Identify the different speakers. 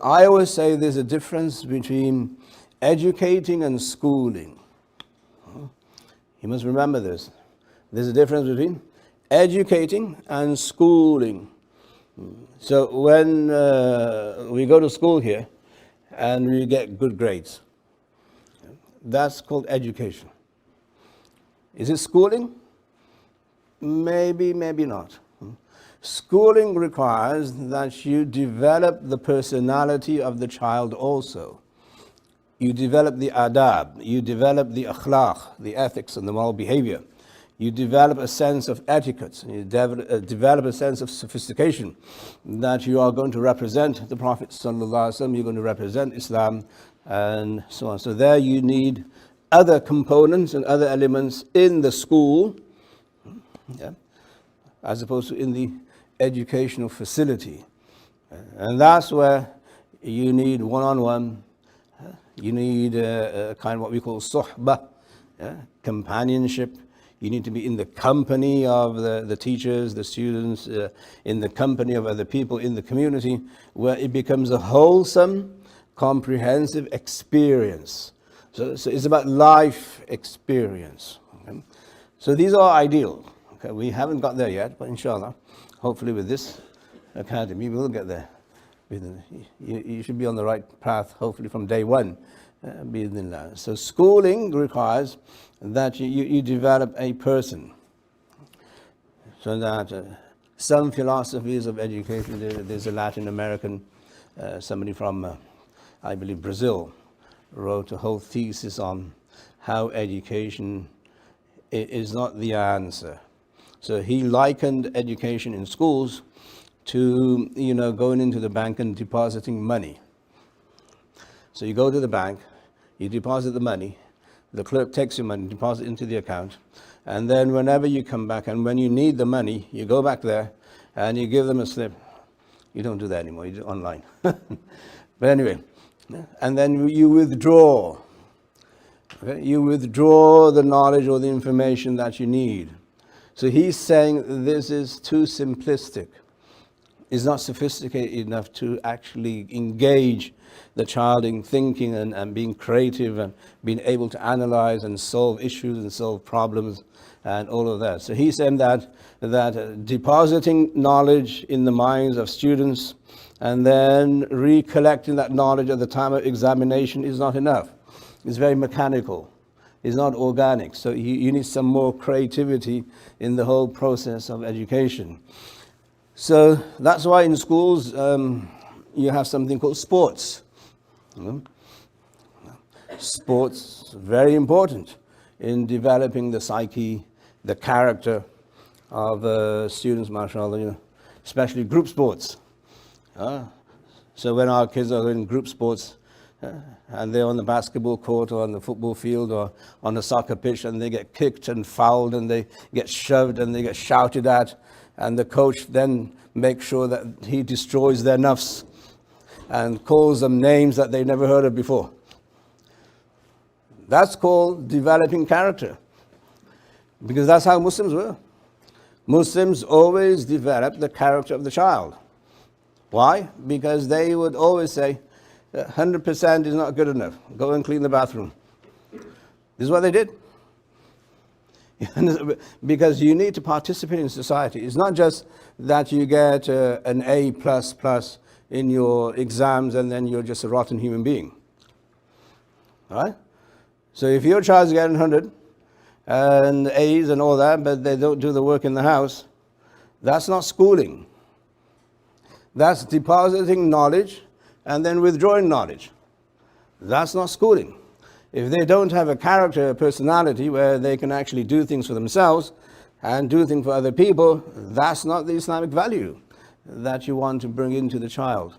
Speaker 1: I always say there's a difference between educating and schooling. You must remember this. There's a difference between educating and schooling. So when we go to school here and we get good grades, that's called education. Is it schooling? Maybe, maybe not. Schooling requires that you develop the personality of the child also. You develop the adab, you develop the akhlaq, the ethics and the moral behavior. You develop a sense of etiquette, you develop a sense of sophistication that you are going to represent the Prophet ﷺ, you're going to represent Islam and so on. So there you need other components and other elements in the school, yeah, as opposed to in the educational facility. And that's where you need one-on-one, you need a kind of what we call suhbah, yeah, companionship. You need to be in the company of the teachers, the students, in the company of other people in the community, where it becomes a wholesome, comprehensive experience. So it's about life experience. Okay? So these are ideal. Okay? We haven't got there yet, but inshallah, hopefully with this academy, we'll get there. You should be on the right path, hopefully from day one. So schooling requires that you develop a person. So that some philosophies of education, there's a Latin American, somebody from, I believe, Brazil, wrote a whole thesis on how education is not the answer. So he likened education in schools to, going into the bank and depositing money. So you go to the bank, you deposit the money, the clerk takes your money, deposit into the account, and then whenever you come back and when you need the money, you go back there and you give them a slip. You don't do that anymore, you do it online. But anyway, and then you withdraw. Okay? You withdraw the knowledge or the information that you need. So he's saying this is too simplistic. Is not sophisticated enough to actually engage the child in thinking and being creative and being able to analyze and solve issues and solve problems and all of that. So he's saying that depositing knowledge in the minds of students and then recollecting that knowledge at the time of examination is not enough. It's very mechanical. It's not organic. So you need some more creativity in the whole process of education. So that's why in schools you have something called sports. Sports, very important in developing the psyche, the character of students, mashallah, especially group sports. So when our kids are in group sports and they're on the basketball court or on the football field or on the soccer pitch and they get kicked and fouled and they get shoved and they get shouted at, and the coach then makes sure that he destroys their nafs and calls them names that they've never heard of before. That's called developing character. Because that's how Muslims were. Muslims always develop the character of the child. Why? Because they would always say, 100% is not good enough. Go and clean the bathroom. This is what they did. Because you need to participate in society. It's not just that you get an A++ in your exams and then you're just a rotten human being. All right? So if your child's getting 100 and A's and all that, but they don't do the work in the house, that's not schooling. That's depositing knowledge and then withdrawing knowledge. That's not schooling. If they don't have a character, a personality where they can actually do things for themselves and do things for other people, that's not the Islamic value that you want to bring into the child.